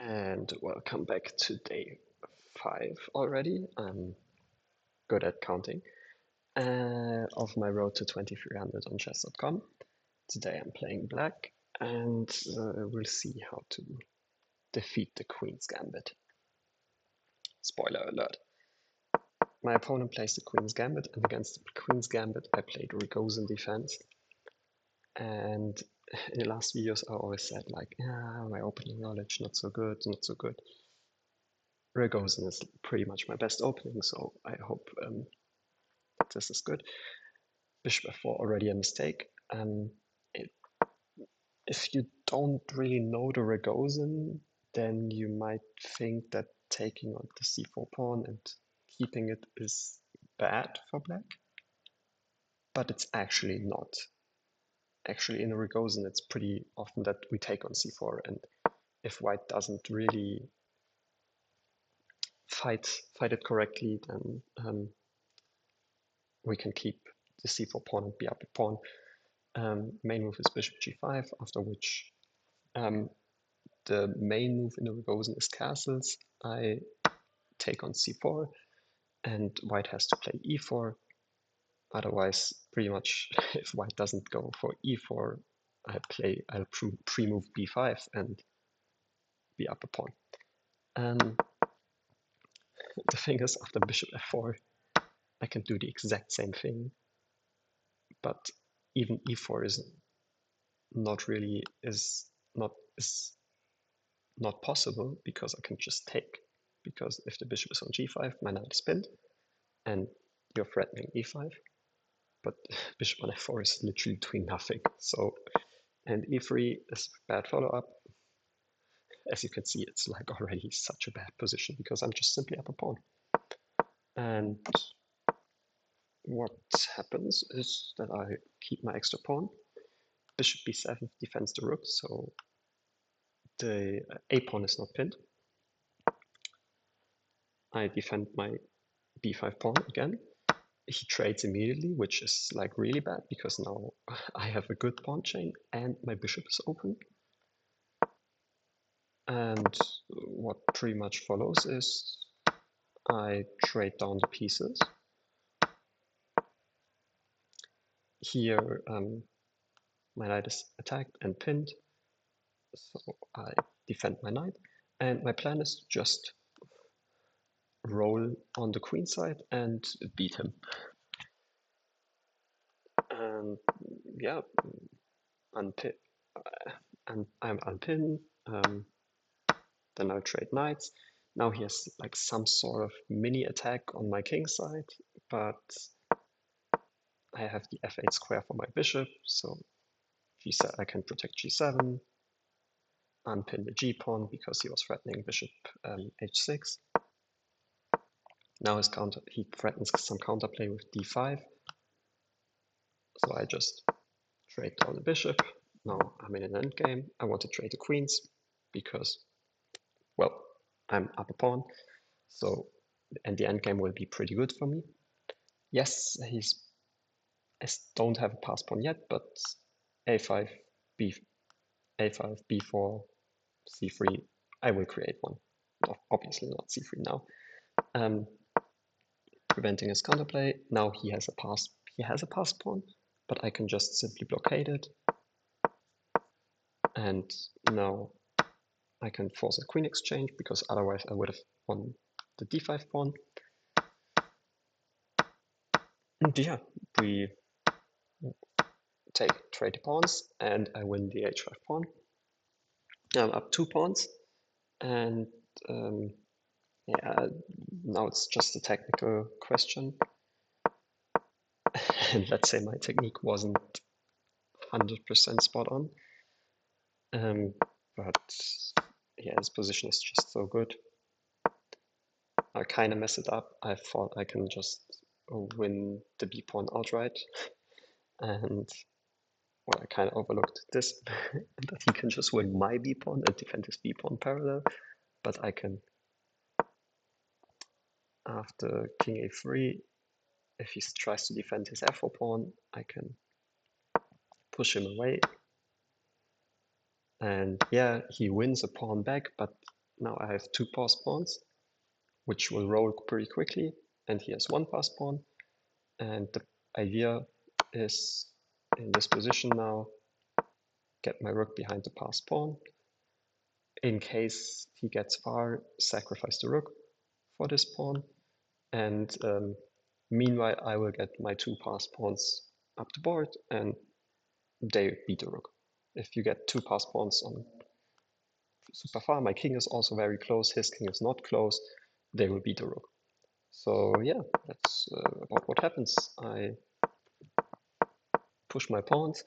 And welcome back to day 5 already. I'm good at counting. Of my road to 2300 on chess.com. Today I'm playing black and we'll see how to defeat the Queen's Gambit. Spoiler alert. My opponent plays the Queen's Gambit, and against the Queen's Gambit I played Rogozin defense. And in the last videos I always said like, yeah, my opening knowledge not so good, not so good. Rogozin is pretty much my best opening, so I hope this is good. Bishop f4 already a mistake. It, if you don't really know the Rogozin, then you might think that taking on the c4 pawn and keeping it is bad for black, but it's actually not. Actually, in a Rogozin, it's pretty often that we take on c4, and if white doesn't really fight it correctly, then we can keep the c4 pawn and be up a pawn. Main move is bishop g5, after which the main move in the Rogozin is castles. I take on c4, and white has to play e4. Otherwise, pretty much, if white doesn't go for e4, I'll pre-move b5 and be up a pawn. The thing is, after bishop f4, I can do the exact same thing, but even e4 is not possible because I can just take. Because if the bishop is on g5, my knight is pinned, and you're threatening e5. But bishop on f4 is literally doing nothing. So, and e3 is bad follow-up. As you can see, it's like already such a bad position because I'm just simply up a pawn. And what happens is that I keep my extra pawn. Bishop b7 defends the rook, so the a pawn is not pinned. I defend my b5 pawn again. He trades immediately, which is like really bad because now I have a good pawn chain and my bishop is open. And what pretty much follows is I trade down the pieces. Here my knight is attacked and pinned, so I defend my knight. And my plan is to just roll on the queen side and beat him. And yeah, and I'm unpinned. Then I'll trade knights. Now he has like some sort of mini attack on my king side, but I have the f8 square for my bishop, so G7, I can protect g7, unpin the g pawn because he was threatening bishop h6. Now he threatens some counterplay with d5, so I just trade down the bishop. Now I'm in an endgame. I want to trade the queens because, well, I'm up a pawn, so and the endgame will be pretty good for me. Yes, I don't have a pass pawn yet, but a5, a5, b4, c3, I will create one. Obviously not c3 now. Preventing his counterplay. Now he has a pass pawn, but I can just simply blockade it. And now I can force a queen exchange because otherwise I would have won the d5 pawn. And yeah, we trade the pawns and I win the h5 pawn. I'm up 2 pawns, and yeah, now it's just a technical question. And let's say my technique wasn't 100% spot on. But yeah, his position is just so good. I kind of mess it up. I thought I can just win the b pawn outright, and well, I kind of overlooked this that he can just win my b pawn and defend his b pawn parallel. But I can, after king a3, if he tries to defend his f4 pawn, I can push him away. And yeah, he wins a pawn back, but Now I have two pass pawns, which will roll pretty quickly, and he has one pass pawn. And the idea is, in this position now, get my rook behind the pass pawn. In case he gets far, sacrifice the rook for this pawn. And meanwhile, I will get my two pass pawns up the board, and they beat the rook. If you get two pass pawns on super far, my king is also very close, his king is not close, they will beat the rook. So yeah, that's about what happens. I push my pawns.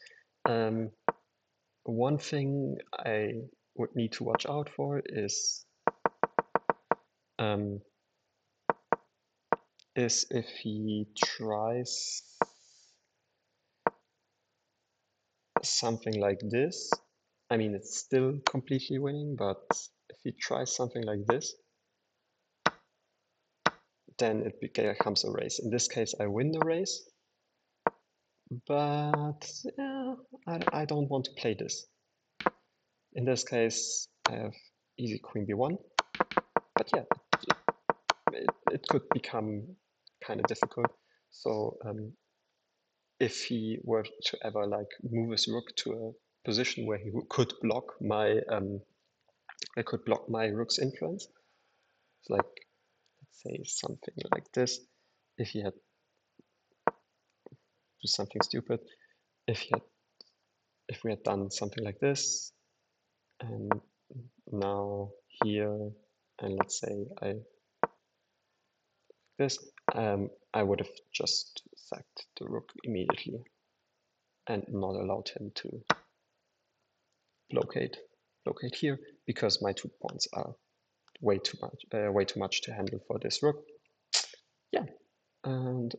One thing I would need to watch out for is if he tries something like this. I mean, it's still completely winning, but if he tries something like this, then it becomes a race. In this case, I win the race, but yeah, I don't want to play this. In this case, I have easy queen b1, but yeah, it could become kind of difficult. So if he were to ever like move his rook to a position where he could block my rook's influence, it's like let's say something like this. If he had do something stupid, if we had done something like this, and now here, and let's say I would have just sacked the rook immediately and not allowed him to locate here, because my two pawns are way too much to handle for this rook. Yeah, and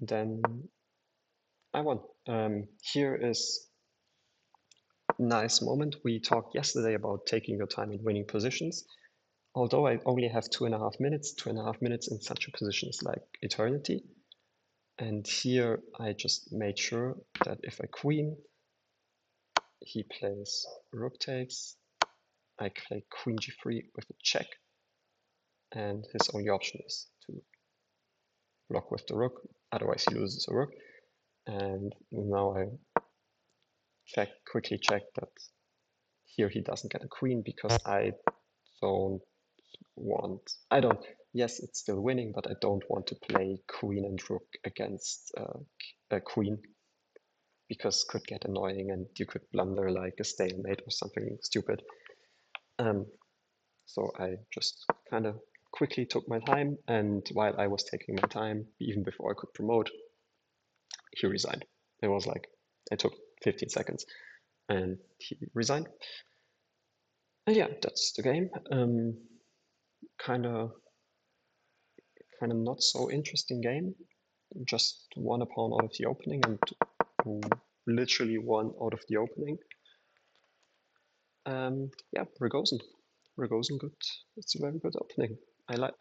then I won. Here is a nice moment. We talked yesterday about taking your time and winning positions. Although I only have 2.5 minutes, 2.5 minutes in such a position is like eternity. And here I just made sure that if I queen, he plays rook takes, I play queen g3 with a check, and his only option is to block with the rook, otherwise he loses a rook. And now I quickly check that here he doesn't get a queen, because I don't yes, it's still winning, but I don't want to play queen and rook against a queen, because could get annoying and you could blunder like a stalemate or something stupid. So I just kind of quickly took my time, and while I was taking my time, even before I could promote, he resigned. It was like, I took 15 seconds and he resigned. And yeah, that's the game. Kind of not so interesting game. Just one pawn out of the opening, and literally one out of the opening. Yeah, Rogozin. Rogozin, good. It's a very good opening. I like.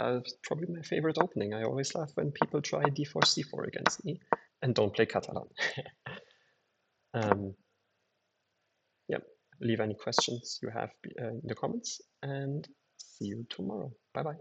Probably my favorite opening. I always laugh when people try d4 c4 against me and don't play Catalan. Yeah, leave any questions you have in the comments, and see you tomorrow. Bye bye.